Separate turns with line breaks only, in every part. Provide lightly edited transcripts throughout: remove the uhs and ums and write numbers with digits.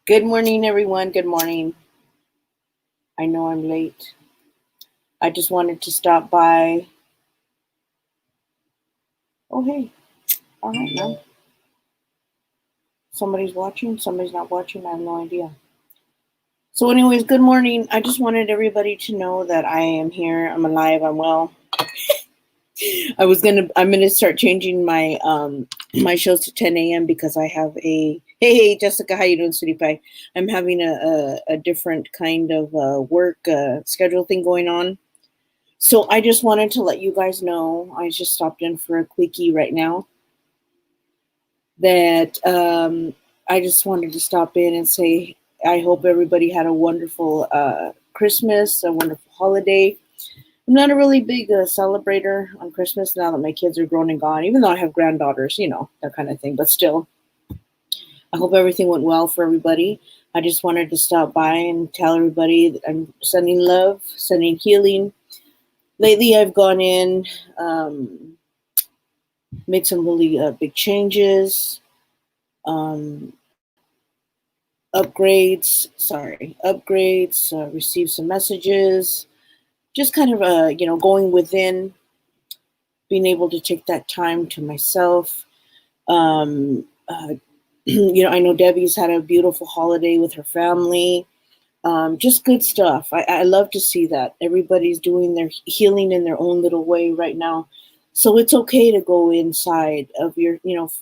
Good morning, everyone. Good morning. I know I'm late. I just wanted to stop by. Oh, hey. All right, now. Somebody's watching, somebody's not watching. I have no idea. So, anyways, good morning. I just wanted everybody to know that I am here. I'm alive. I'm well. I'm gonna start changing my shows to 10 a.m. because I have hey Jessica, how you doing, sweetie pie? I'm having a different kind of work schedule thing going on. So I just wanted to let you guys know, I just stopped in for a quickie right now, that I just wanted to stop in and say I hope everybody had a wonderful Christmas, a wonderful holiday. I'm not a really big celebrator on Christmas now that my kids are grown and gone, even though I have granddaughters, that kind of thing. But still, I hope everything went well for everybody. I just wanted to stop by and tell everybody that I'm sending love, sending healing. Lately, I've gone in, made some really big changes, um, upgrades, received some messages, just kind of, going within, being able to take that time to myself. Um, uh, I know Debbie's had a beautiful holiday with her family. Just good stuff. I love to see that everybody's doing their healing in their own little way right now. So it's okay to go inside of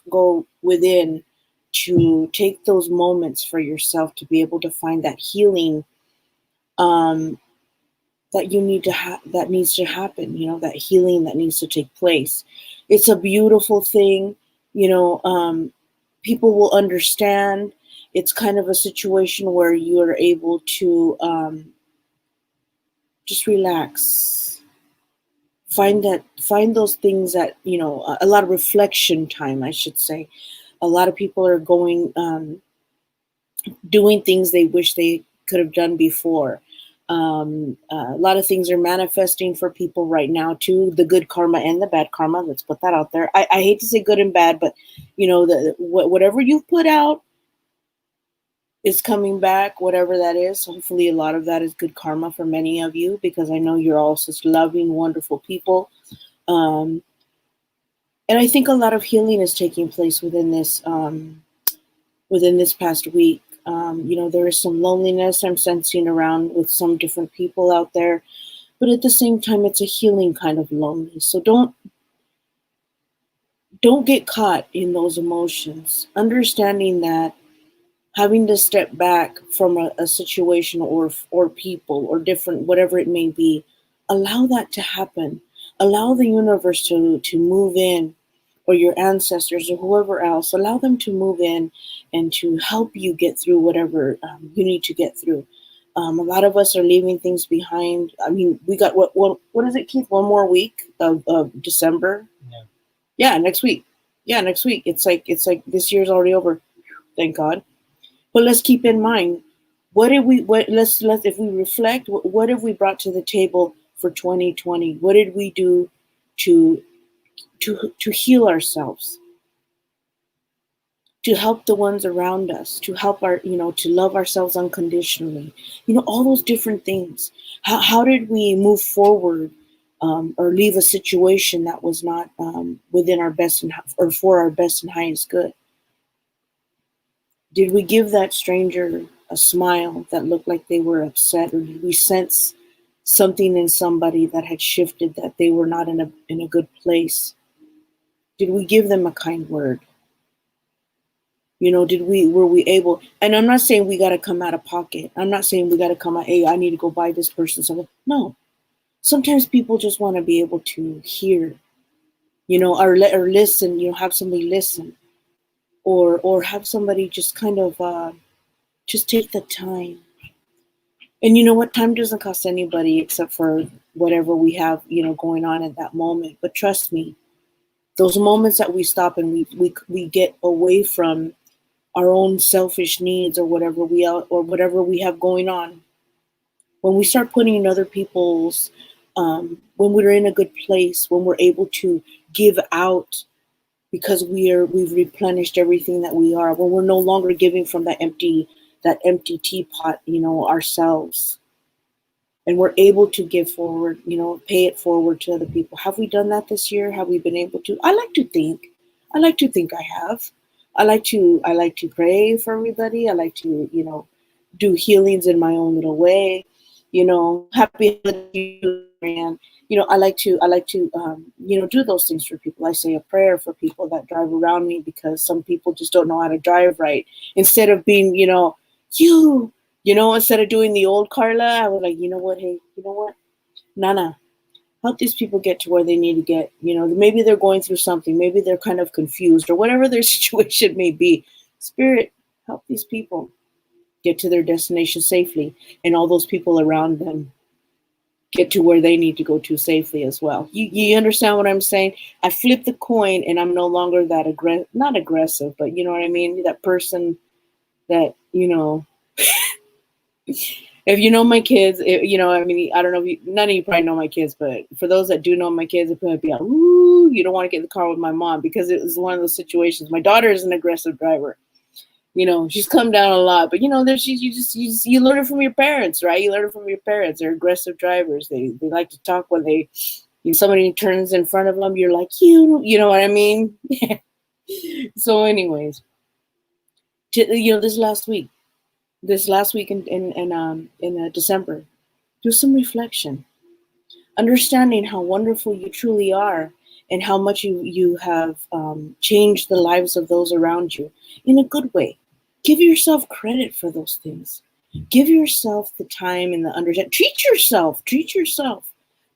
go within, to take those moments for yourself to be able to find that healing um, that that needs to happen. That healing that needs to take place. It's a beautiful thing. People will understand. It's kind of a situation where you are able to just relax, find those things that a lot of reflection time, I should say. A lot of people are going doing things they wish they could have done before. A lot of things are manifesting for people right now too, the good karma and the bad karma. Let's put that out there. I hate to say good and bad, but whatever you've put out is coming back, whatever that is. Hopefully, a lot of that is good karma for many of you, because I know you're all such loving, wonderful people. Um, and I think a lot of healing is taking place within this past week. There is some loneliness I'm sensing around with some different people out there, but at the same time, it's a healing kind of lonely. So don't get caught in those emotions. Understanding that having to step back from a situation or people or different, whatever it may be, allow that to happen. Allow the universe to move in, or your ancestors or whoever else, allow them to move in and to help you get through whatever you need to get through. A lot of us are leaving things behind. I mean, we got what is it, Keith? One more week of December. Yeah, next week. Yeah, next week. It's like this year's already over. Thank God. But let's keep in mind, what did we what let's if we reflect, what have we brought to the table for 2020? What did we do to to heal ourselves, to help the ones around us, to help to love ourselves unconditionally, all those different things. How did we move forward, or leave a situation that was not within our best or for our best and highest good? Did we give that stranger a smile that looked like they were upset, or did we sense something in somebody that had shifted, that they were not in a good place? Did we give them a kind word? Were we able? And I'm not saying we got to come out of pocket. I'm not saying we got to come out, hey, I need to go buy this person something. No. Sometimes people just want to be able to hear, or listen, have somebody listen, or have somebody just kind of just take the time. And you know what? Time doesn't cost anybody except for whatever we have, going on at that moment. But trust me, those moments that we stop and we get away from our own selfish needs, or whatever we have going on, when we start putting in other people's, when we're in a good place, when we're able to give out because we've replenished everything that we are, when we're no longer giving from that that empty teapot, ourselves, and we're able to give forward, pay it forward to other people. Have we done that this year? Have we been able to? I like to think. I have. I like to pray for everybody. I like to, do healings in my own little way. Happy holidays, man. I like to do those things for people. I say a prayer for people that drive around me, because some people just don't know how to drive right. Instead of being, instead of doing the old Carla, I was like, hey, Nana, help these people get to where they need to get. Maybe they're going through something. Maybe they're kind of confused, or whatever their situation may be. Spirit, help these people get to their destination safely, and all those people around them get to where they need to go to safely as well. You understand what I'm saying? I flip the coin, and I'm no longer that not aggressive, but you know what I mean? That person that, if you know my kids, I don't know if none of you probably know my kids, but for those that do know my kids, it probably be like, ooh, you don't want to get in the car with my mom, because it was one of those situations. My daughter is an aggressive driver. She's come down a lot, but there's you learn it from your parents, right? You learn it from your parents. They're aggressive drivers. They like to talk when somebody turns in front of them. You're like, you know what I mean? So, anyways, this last week in December, do some reflection, understanding how wonderful you truly are, and how much you have changed the lives of those around you in a good way. Give yourself credit for those things. Give yourself the time and the understanding. Treat yourself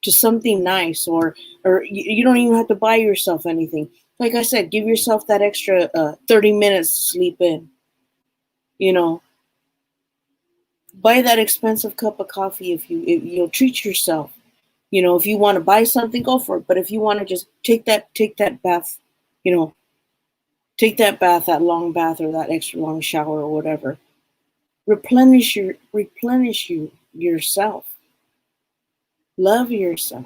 to something nice, or you don't even have to buy yourself anything. Like I said, give yourself that extra 30 minutes to sleep in. Buy that expensive cup of coffee if you treat yourself. If you want to buy something, go for it. But if you want to just take that bath, that long bath, or that extra long shower, or whatever. Replenish yourself. Love yourself.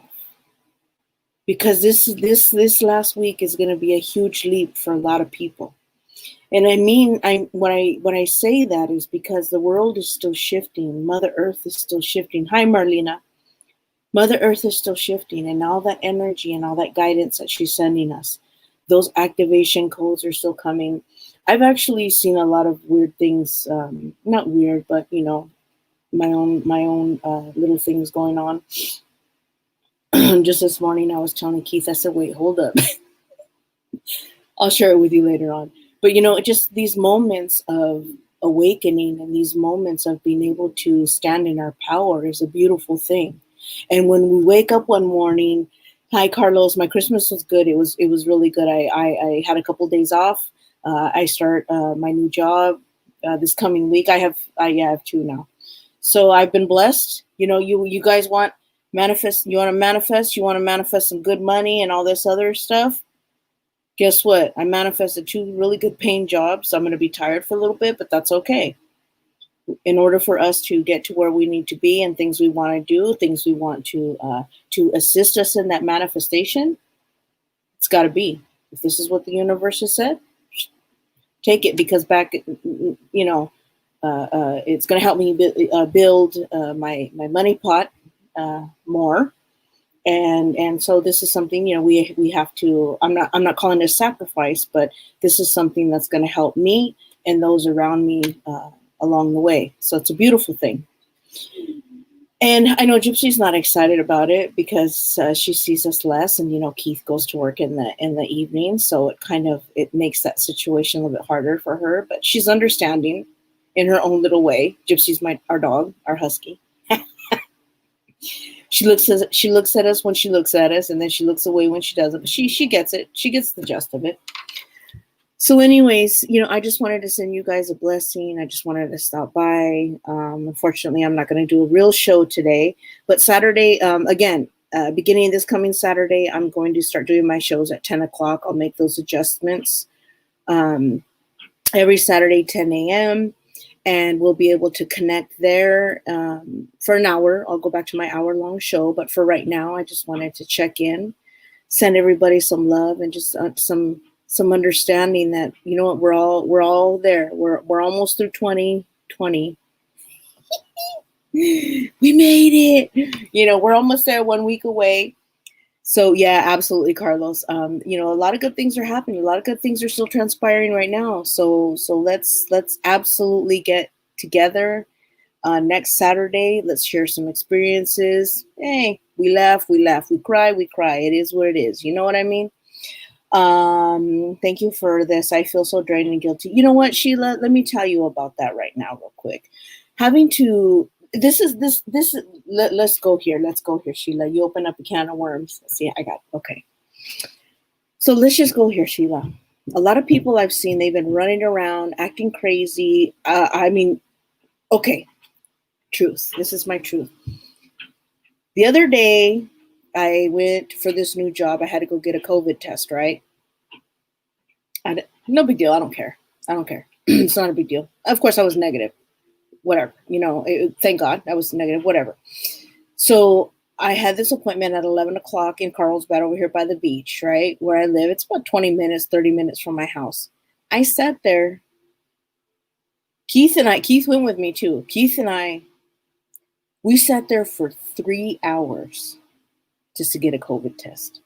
Because this last week is going to be a huge leap for a lot of people. And when I say that is because the world is still shifting. Mother Earth is still shifting. Hi, Marlena. Mother Earth is still shifting, and all that energy and all that guidance that she's sending us, those activation codes are still coming. I've actually seen a lot of weird things, not weird, but my own little things going on. Just this morning, I was telling Keith, I said, wait, hold up. I'll share it with you later on. But just these moments of awakening, and these moments of being able to stand in our power is a beautiful thing. And when we wake up one morning, hi Carlos, my Christmas was good. It was really good. I had a couple days off. I start my new job this coming week. I have 2 now. So I've been blessed. You guys want manifest. You want to manifest some good money and all this other stuff. Guess what? I manifested 2 really good paying jobs. I'm going to be tired for a little bit, but that's okay. In order for us to get to where we need to be, and things we want to do, things we want to assist us in that manifestation, it's got to be. If this is what the universe has said, take it, because back, it's going to help me build my money pot more. And so this is something, we have to, I'm not calling it a sacrifice, but this is something that's going to help me and those around me along the way. So it's a beautiful thing. And I know Gypsy's not excited about it, because she sees us less, and Keith goes to work in the evening, so it makes that situation a little bit harder for her. But she's understanding in her own little way. Gypsy's our dog, our husky. She looks at us when she looks at us, and then she looks away when she doesn't. But she gets it. She gets the gist of it. So anyways, I just wanted to send you guys a blessing. I just wanted to stop by. Unfortunately, I'm not going to do a real show today. But Saturday, again, beginning of this coming Saturday, I'm going to start doing my shows at 10 o'clock. I'll make those adjustments every Saturday, 10 a.m. And we'll be able to connect there for an hour. I'll go back to my hour-long show. But for right now, I just wanted to check in, send everybody some love, and just some understanding that, we're all there. We're almost through 20. 20. We made it. We're almost there, 1 week away. So yeah, absolutely, Carlos. A lot of good things are happening. A lot of good things are still transpiring right now. So let's absolutely get together next Saturday. Let's share some experiences. Hey, we laugh, we cry, we cry. It is what it is. You know what I mean? Thank you for this. I feel so drained and guilty. You know what, Sheila? Let me tell you about that right now, real quick. Having to let's go here, Sheila. You open up a can of worms. See, I got okay. So let's just go here, Sheila. A lot of people I've seen, they've been running around acting crazy. Okay, truth. This is my truth. The other day, I went for this new job. I had to go get a COVID test, right? No big deal. I don't care. It's not a big deal. Of course, I was negative. Whatever. Thank God I was negative. Whatever. So I had this appointment at 11 o'clock in Carlsbad over here by the beach, right? Where I live. It's about 20 minutes, 30 minutes from my house. I sat there. Keith went with me too. Keith and I, we sat there for 3 hours just to get a COVID test.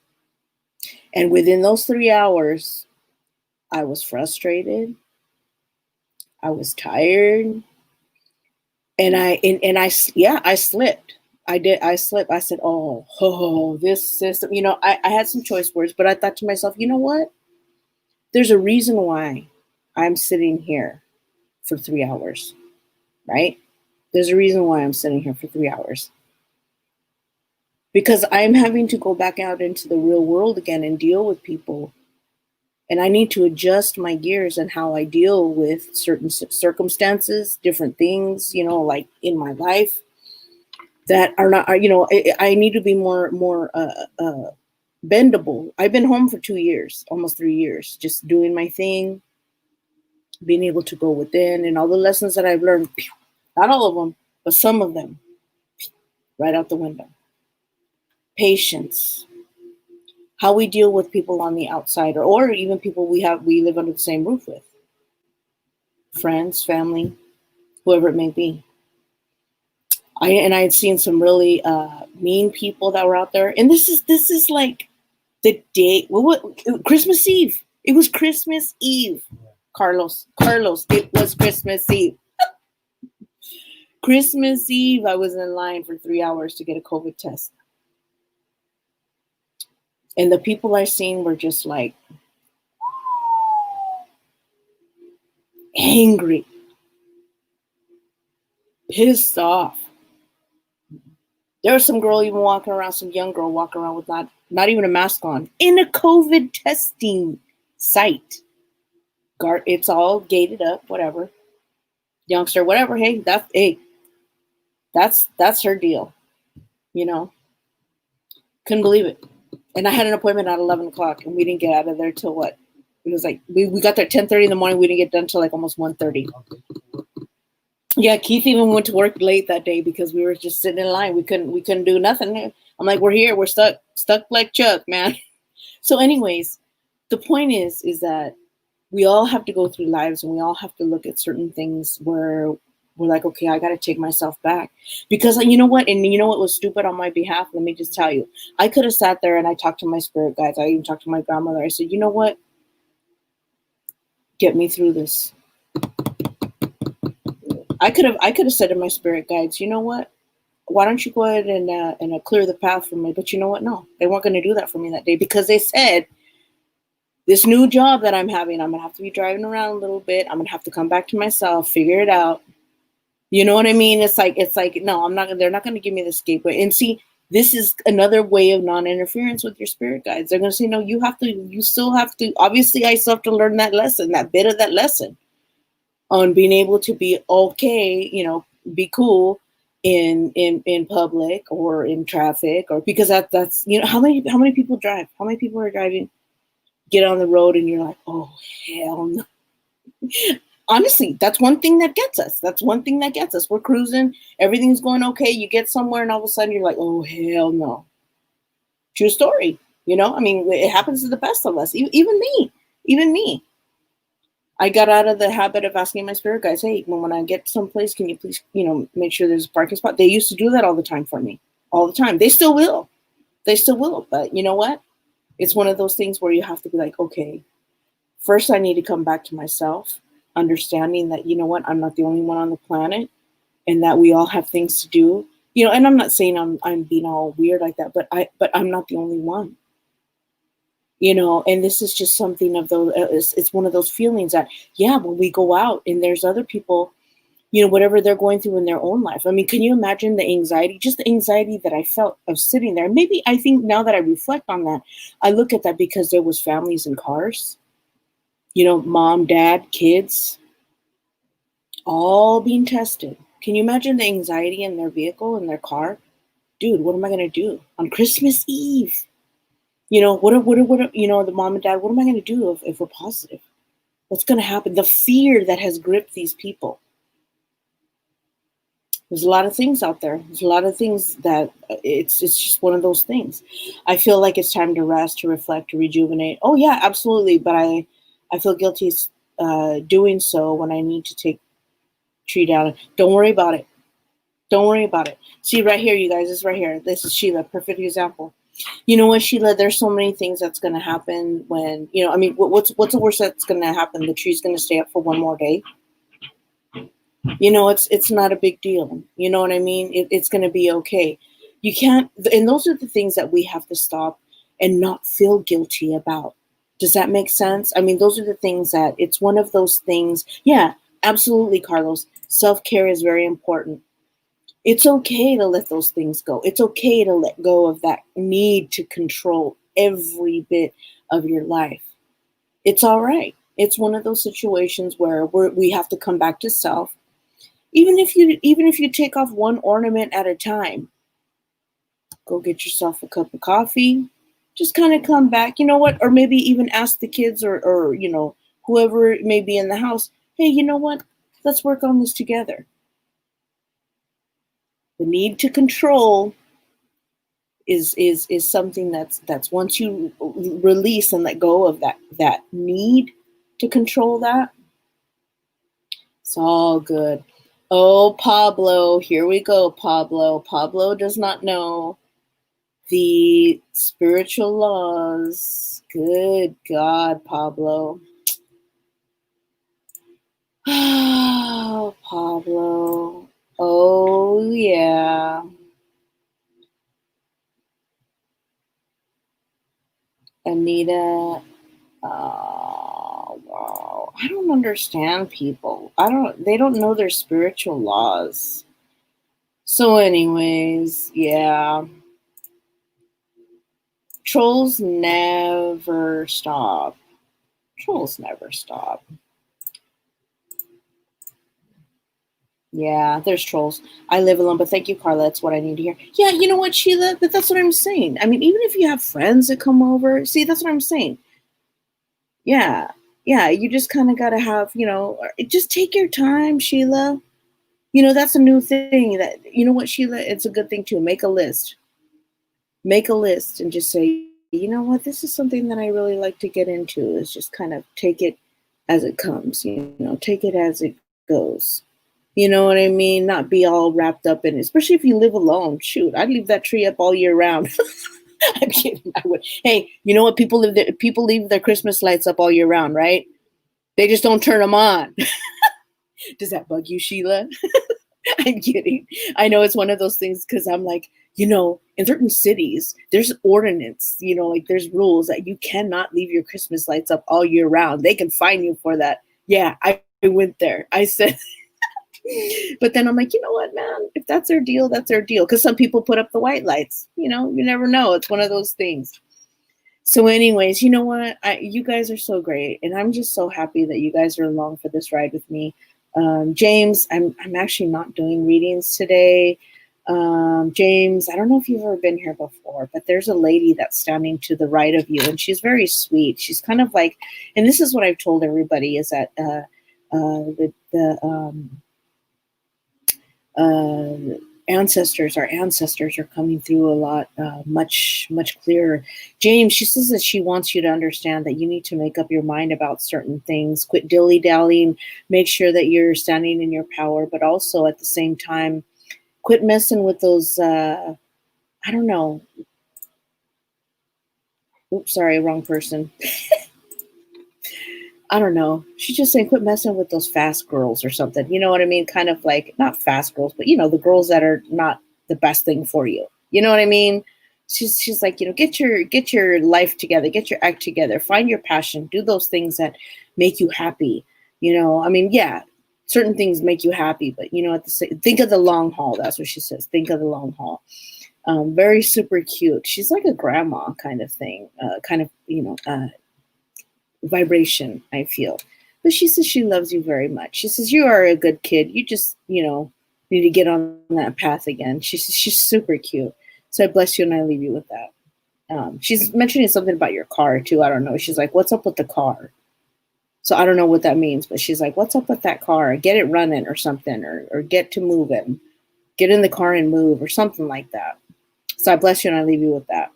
And within those 3 hours, I was frustrated. I was tired. And I slipped. I slipped. I said, oh, this system, I had some choice words, but I thought to myself, you know what? There's a reason why I'm sitting here for 3 hours, right? There's a reason why I'm sitting here for 3 hours. Because I'm having to go back out into the real world again and deal with people. And I need to adjust my gears and how I deal with certain circumstances, different things, like in my life that are not, I need to be more bendable. I've been home for 2 years, almost 3 years, just doing my thing, being able to go within, and all the lessons that I've learned, not all of them, but some of them, right out the window. Patience. How we deal with people on the outside, or even people we live under the same roof with. Friends, family, whoever it may be. I had seen some really mean people that were out there. And this is like the day, Christmas Eve. It was Christmas Eve. Carlos, it was Christmas Eve. Christmas Eve, I was in line for 3 hours to get a COVID test. And the people I seen were just like angry, pissed off. There was some girl even walking around, some young girl walking around with not even a mask on in a COVID testing site. It's all gated up, whatever. Youngster, whatever. Hey, that's her deal. Couldn't believe it. And I had an appointment at 11 o'clock, and we didn't get out of there till what? It was like, we got there at 10:30 in the morning. We didn't get done till like almost 1:30. Yeah, Keith even went to work late that day because we were just sitting in line. We couldn't do nothing. I'm like, we're here. We're stuck like Chuck, man. So anyways, the point is that we all have to go through lives, and we all have to look at certain things where we're like, okay, I got to take myself back. Because you know what? And you know what was stupid on my behalf? Let me just tell you. I could have sat there and I talked to my spirit guides. I even talked to my grandmother. I said, you know what? Get me through this. I could have said to my spirit guides, you know what? Why don't you go ahead and clear the path for me? But you know what? No, they weren't going to do that for me that day, because they said, this new job that I'm having, I'm going to have to be driving around a little bit. I'm going to have to come back to myself, figure it out. You know what I mean? It's like, no, they're not going to give me the scapegoat. And see, this is another way of non-interference with your spirit guides. They're going to say, no, you still have to, obviously I still have to learn that lesson, that bit of that lesson on being able to be okay, be cool in public or in traffic, or because that's, how many people drive? How many people are driving, get on the road and you're like, oh, hell no. Honestly, that's one thing that gets us. We're cruising. Everything's going okay. You get somewhere and all of a sudden you're like, oh, hell no. True story. It happens to the best of us. Even me. I got out of the habit of asking my spirit guides, hey, when I get someplace, can you please, make sure there's a parking spot? They used to do that all the time for me, all the time. They still will. They still will. But you know what? It's one of those things where you have to be like, okay, first I need to come back to myself, understanding that, you know what, I'm not the only one on the planet and that we all have things to do. And I'm not saying I'm being all weird like that, but I'm not the only one. And this is just something of those, it's one of those feelings that, yeah, when we go out and there's other people, whatever they're going through in their own life. I mean, can you imagine the anxiety, just the anxiety that I felt of sitting there? Maybe I think now that I reflect on that, I look at that because there was families in cars, mom, dad, kids, all being tested. Can you imagine the anxiety in their vehicle, in their car? Dude, what am I going to do on Christmas Eve? What, the mom and dad, what am I going to do if we're positive? What's going to happen? The fear that has gripped these people. There's a lot of things out there. There's a lot of things that it's just one of those things. I feel like it's time to rest, to reflect, to rejuvenate. Oh yeah, absolutely. But I feel guilty doing so when I need to take tree down. Don't worry about it. Don't worry about it. See right here, you guys, this right here. This is Sheila, perfect example. You know what, Sheila, there's so many things that's going to happen when, what's the worst that's going to happen? The tree's going to stay up for one more day. It's not a big deal. You know what I mean? It's going to be okay. You can't, and those are the things that we have to stop and not feel guilty about. Does that make sense? I mean, those are the things that it's one of those things. Yeah, absolutely, Carlos. Self-care is very important. It's okay to let those things go. It's okay to let go of that need to control every bit of your life. It's all right. It's one of those situations where we have to come back to self. Even if you take off one ornament at a time, go get yourself a cup of coffee. Just kind of come back. You know what? Or maybe even ask the kids or whoever may be in the house, hey, you know what? Let's work on this together. The need to control is something that's once you release and let go of that need to control that, it's all good. Oh, Pablo, here we go, Pablo. Pablo does not know the spiritual laws. Good God, Pablo. Oh, Pablo. Oh, yeah. Anita. Oh, wow. I don't understand people. They don't know their spiritual laws. So anyways, yeah. Trolls never stop. Trolls never stop. Yeah, there's trolls. I live alone, but thank you, Carla. That's what I need to hear. Yeah, you know what, Sheila? But that's what I'm saying. I mean, even if you have friends that come over, see, that's what I'm saying. Yeah, yeah, you just kind of got to have, just take your time, Sheila. That's a new thing that, you know what, Sheila? It's a good thing too. Make a list. Make a list and just say, you know what, this is something that I really like to get into, is just kind of take it as it comes, take it as it goes. You know what I mean? Not be all wrapped up in it, especially if you live alone. Shoot, I'd leave that tree up all year round. I'm kidding. I would. Hey, you know what? People leave their Christmas lights up all year round, right? They just don't turn them on. Does that bug you, Sheila? I'm kidding. I know it's one of those things because I'm like, in certain cities, there's ordinance, like there's rules that you cannot leave your Christmas lights up all year round. They can fine you for that. Yeah, I went there. I said, but then I'm like, you know what, man? If that's their deal, that's their deal. Because some people put up the white lights. You never know. It's one of those things. So anyways, you know what? You guys are so great. And I'm just so happy that you guys are along for this ride with me. James, I'm actually not doing readings today. James, I don't know if you've ever been here before, but there's a lady that's standing to the right of you, and she's very sweet. She's kind of like, and this is what I've told everybody, is that our ancestors are coming through a lot, much clearer. James, she says that she wants you to understand that you need to make up your mind about certain things, quit dilly dallying, make sure that you're standing in your power, but also at the same time quit messing with those I don't know. Oops, sorry, wrong person. I don't know. She's just saying quit messing with those fast girls or something. You know what I mean? Kind of like not fast girls, but the girls that are not the best thing for you. You know what I mean? She's like, get your life together, get your act together, find your passion, do those things that make you happy. I mean, yeah, certain things make you happy, but at the same, think of the long haul. That's what she says. Think of the long haul. Very super cute. She's like a grandma kind of thing, kind of vibration, I feel. But she says she loves you very much. She says you are a good kid. You just, need to get on that path again. She's super cute. So I bless you and I leave you with that. She's mentioning something about your car too. I don't know. She's like, what's up with the car? So I don't know what that means, but she's like, what's up with that car? Get it running or something, or get to moving. Get in the car and move or something like that. So I bless you and I leave you with that.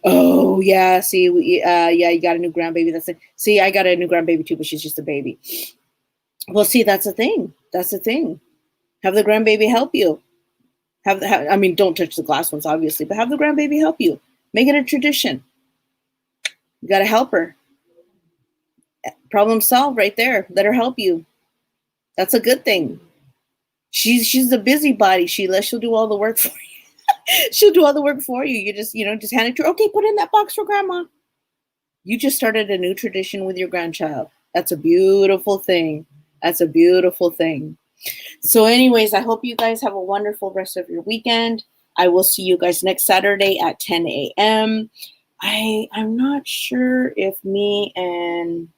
Oh yeah, see, yeah, you got a new grandbaby. That's it. See, I got a new grandbaby too, but she's just a baby. Well, see, that's the thing. That's the thing. Have the grandbaby help you. I mean, don't touch the glass ones, obviously, but have the grandbaby help you. Make it a tradition. You got to help her. Problem solved right there. Let her help you. That's a good thing. She's a busybody, Sheila. She'll do all the work for you. She'll do all the work for you. You just hand it to her. Okay, put it in that box for grandma. You just started a new tradition with your grandchild. That's a beautiful thing. That's a beautiful thing. So anyways, I hope you guys have a wonderful rest of your weekend. I will see you guys next Saturday at 10 a.m. I'm not sure if me and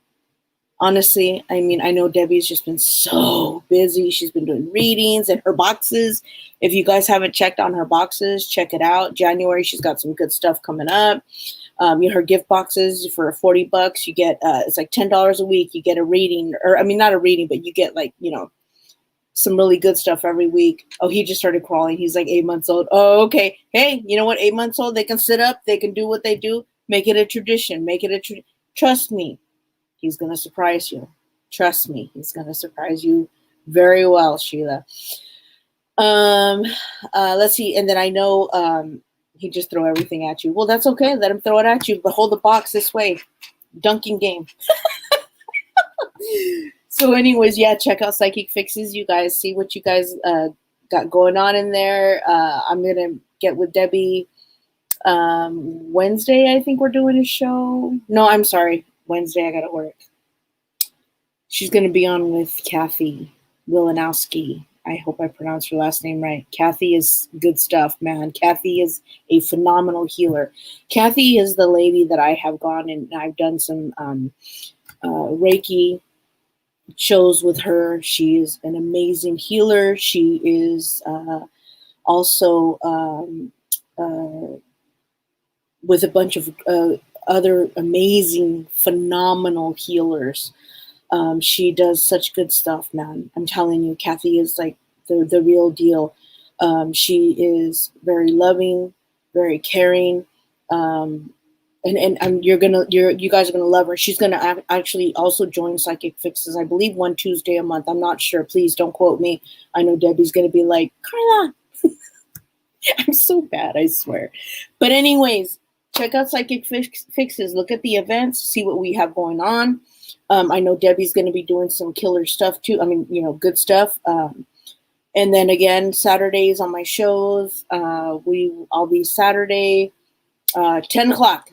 honestly, I mean, I know Debbie's just been so busy. She's been doing readings and her boxes. If you guys haven't checked on her boxes, check it out. January, she's got some good stuff coming up. Her gift boxes for $40, you get, it's like $10 a week. You get a reading, or I mean, not a reading, but you get like, some really good stuff every week. Oh, he just started crawling. He's like 8 months old. Oh, okay. Hey, you know what? 8 months old, they can sit up. They can do what they do. Make it a tradition. Trust me. He's going to surprise you. Trust me. He's going to surprise you very well, Sheila. Let's see. And then I know he just throw everything at you. Well, that's okay. Let him throw it at you. But hold the box this way. Duncan game. So anyways, yeah, check out Psychic Fixes. You guys see what you guys got going on in there. I'm going to get with Debbie Wednesday. I think we're doing a show. No, I'm sorry. Wednesday, I got to work. She's going to be on with Kathy Wilanowski. I hope I pronounced her last name right. Kathy is good stuff, man. Kathy is a phenomenal healer. Kathy is the lady that I have gone and I've done some Reiki shows with her. She is an amazing healer. She is also with a bunch of other amazing, phenomenal healers. She does such good stuff, man. I'm telling you, Kathy is like the real deal. She is very loving, very caring. And you guys are gonna love her. She's gonna actually also join Psychic Fixes, I believe, one Tuesday a month. I'm not sure. Please don't quote me. I know Debbie's gonna be like, Carla. I'm so bad, I swear. But anyways, check out Psychic Fixes. Look at the events. See what we have going on. I know Debbie's gonna be doing some killer stuff too. I mean, good stuff. And then again, Saturdays on my shows. I'll be Saturday, 10 o'clock.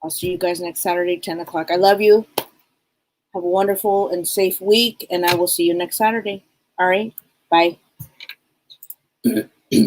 I'll see you guys next Saturday, 10 o'clock. I love you. Have a wonderful and safe week, and I will see you next Saturday. All right? Bye.